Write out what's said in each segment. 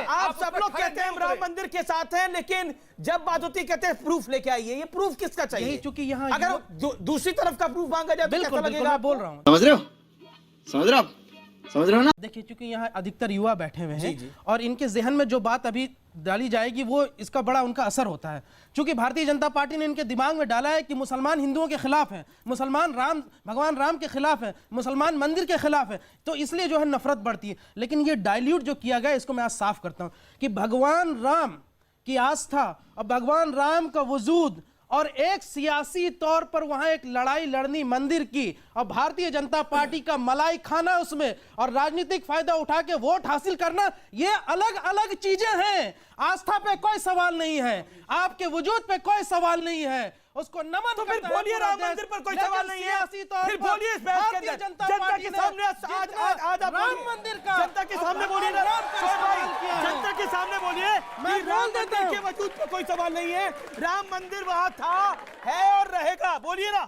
आप सब लोग कहते हैं हम राम मंदिर के साथ हैं, लेकिन जब बात होती कहते हैं प्रूफ लेके आइए। ये प्रूफ किसका चाहिए? चूंकि यहाँ अगर दूसरी तरफ का प्रूफ मांगा जाए तो कैसा लगेगा? मैं बोल रहा हूँ, समझ रहे हो, समझ रहे हो आप, समझ रहे हो ना? देखिए, चूंकि यहाँ अधिकतर युवा बैठे हुए हैं और इनके जहन में जो बात अभी डाली जाएगी वो इसका बड़ा उनका असर होता है। चूंकि भारतीय जनता पार्टी ने इनके दिमाग में डाला है कि मुसलमान हिंदुओं के खिलाफ हैं, मुसलमान भगवान राम के खिलाफ है, मुसलमान मंदिर के खिलाफ है, तो इसलिए जो है नफरत बढ़ती है। लेकिन ये डाइल्यूट जो किया गया, इसको मैं आज साफ करता हूं कि भगवान राम की आस्था और भगवान राम का वजूद और एक सियासी तौर पर वहां एक लड़ाई लड़नी मंदिर की और भारतीय जनता पार्टी का मलाई खाना उसमें और राजनीतिक फायदा उठा के वोट हासिल करना, ये अलग अलग चीजें हैं। आस्था पे कोई सवाल नहीं है, आपके वजूद पे कोई सवाल नहीं है, उसको नमन। तो फिर बोलिए राम मंदिर पर कोई सवाल नहीं है, फिर बोलिए इस बहस के अंदर जनता के सामने आज राम मंदिर का जनता के सामने बोलिए ना, जनता के सामने बोलिए कि राम मंदिर के वजूद पर कोई सवाल नहीं है, राम मंदिर वहां था, है और रहेगा। बोलिए ना।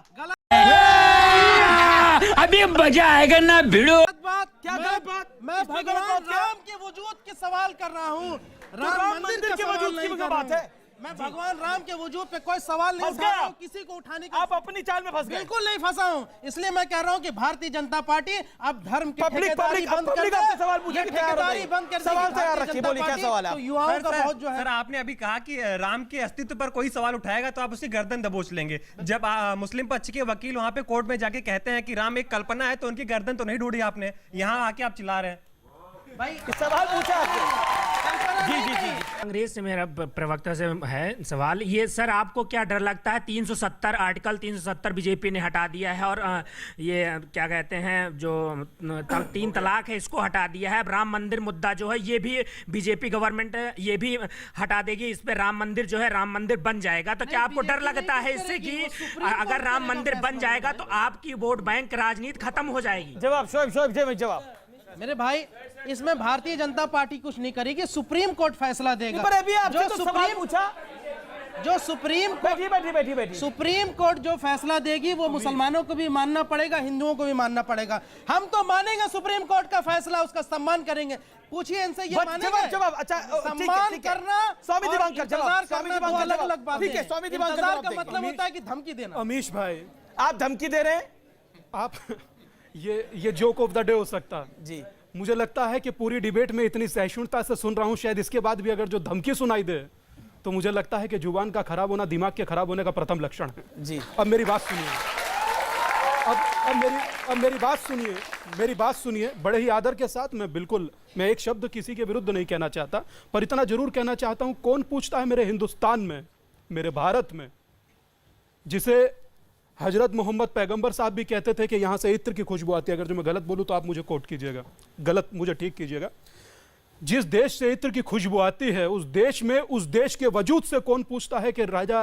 अभी मजा आएगा ना भिड़ो। बात क्या गलत बात? मैं भगवान राम के वजूद के सवाल कर रहा हूँ, राम मंदिर के वजूद की बात है। मैं भगवान राम के वजूद पे कोई सवाल नहीं उठा रहा हूं, किसी को उठाने की। आप अपनी चाल में फंस गए। बिल्कुल नहीं फंसा हूं, इसलिए मैं कह रहा हूं कि भारतीय जनता पार्टी अब धर्म की ठेकेदारी बंद कर दे। सवाल पूछे, ठेकेदारी बंद कर दे। सवाल तैयार रखिए, बोलिए क्या सवाल है? तो युवाओं का बहुत जो है। सर, आपने अभी कहा कि राम के अस्तित्व पर कोई सवाल उठाएगा तो आप उसकी गर्दन दबोच लेंगे। जब मुस्लिम पक्ष के वकील वहां पे कोर्ट में जाके कहते हैं कि राम एक कल्पना है, तो उनकी गर्दन तो नहीं ढूंढी आपने, यहाँ आके आप चिल्ला रहे हैं। भाई सवाल पूछा आपने। जी जी जी। कांग्रेस से मेरा प्रवक्ता से है सवाल ये, सर आपको क्या डर लगता है 370 आर्टिकल 370 बीजेपी ने हटा दिया है और ये क्या कहते हैं जो 3 तलाक है इसको हटा दिया है। अब राम मंदिर मुद्दा जो है ये भी बीजेपी गवर्नमेंट ये भी हटा देगी, इस पे राम मंदिर जो है राम मंदिर बन जाएगा। तो क्या आपको डर लगता है इससे कि अगर राम मंदिर बन जाएगा तो आपकी वोट बैंक राजनीति खत्म हो जाएगी? जवाब शोएब जवाब। मेरे भाई, इसमें भारतीय जनता पार्टी कुछ नहीं करेगी, सुप्रीम कोर्ट फैसला देगा। जो सुप्रीम कोर्ट जो फैसला देगी वो मुसलमानों को भी मानना पड़ेगा, हिंदुओं को भी मानना पड़ेगा। हम तो मानेंगे सुप्रीम कोर्ट का फैसला, उसका सम्मान करेंगे। पूछिए इनसे, ये मानेंगे? जवाब अच्छा, सम्मान करना स्वामी दिवाकर जवाब, स्वामी दिवाकर अलग अलग बात है। ठीक है, स्वामी दिवाकर का मतलब होता है कि धमकी देना। अमीश भाई, आप धमकी दे रहे हैं? आप ये जोक ऑफ द डे हो सकता जी। मुझे लगता है कि पूरी डिबेट में इतनी सहिष्णुता से सुन रहा हूं, शायद इसके बाद भी अगर जो धमकी सुनाई दे तो मुझे लगता है कि जुबान का खराब होना दिमाग के खराब होने का प्रथम लक्षण है जी। अब मेरी बात सुनिए, अब मेरी बात सुनिए बड़े ही आदर के साथ। मैं एक शब्द किसी के विरुद्ध नहीं कहना चाहता, पर इतना जरूर कहना चाहता हूं, कौन पूछता है मेरे हिंदुस्तान में, मेरे भारत में, जिसे हजरत मोहम्मद पैगंबर साहब भी कहते थे कि यहां से इत्र की खुशबू आती है। अगर जो मैं गलत बोलूं तो आप मुझे कोट कीजिएगा, गलत मुझे ठीक कीजिएगा। जिस देश से इत्र की खुशबू आती है उस देश के वजूद से कौन पूछता है कि राजा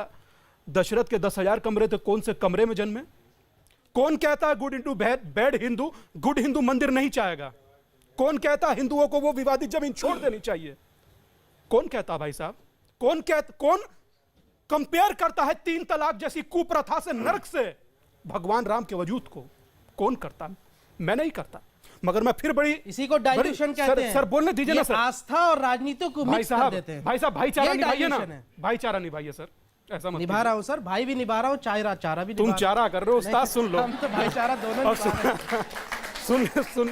दशरथ के 10,000 कमरे थे, कौन से कमरे में जन्मे? कौन कहता है good Hindu bad Hindu, good Hindu मंदिर नहीं चाहेगा? कौन कहता है हिंदुओं को वो विवादित जमीन छोड़ देनी चाहिए? कौन कहता भाई साहब? कौन कंपेयर करता है 3 तलाक जैसी कुप्रथा से, नरक से, भगवान राम के वजूद को? कौन करता? मैं नहीं करता। मगर मैं फिर बड़ी इसी को डाइल्यूशन कहते हैं। सर बोलने दीजिए ना सर। आस्था और राजनीति को मिक्स कर देते हैं। भाई साहब भाईचारा निभाइए ना, भाईचारा निभाइए सर, ऐसा मत निभा रहा हूं सर, भाई भी निभा रहा हूं, चारा भी। तुम चारा कर रहे हो उस्ताद, सुन लो। हम तो भाईचारा दोनों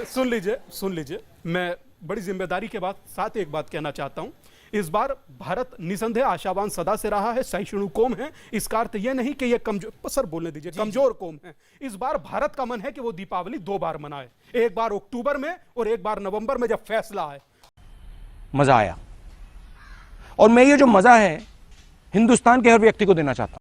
सुन लीजिए। मैं बड़ी जिम्मेदारी के साथ एक बात कहना चाहता हूं। इस बार भारत निसंदेह आशावान सदा से रहा है, सहिष्णु कौम है। इसका अर्थ यह नहीं कि यह कमजोर, सर बोलने दीजिए, कमजोर कौम है। इस बार भारत का मन है कि वो दीपावली 2 बार मनाए, एक बार अक्टूबर में और एक बार नवंबर में, जब फैसला आए। मजा आया, और मैं ये जो मजा है हिंदुस्तान के हर व्यक्ति को देना चाहता हूं।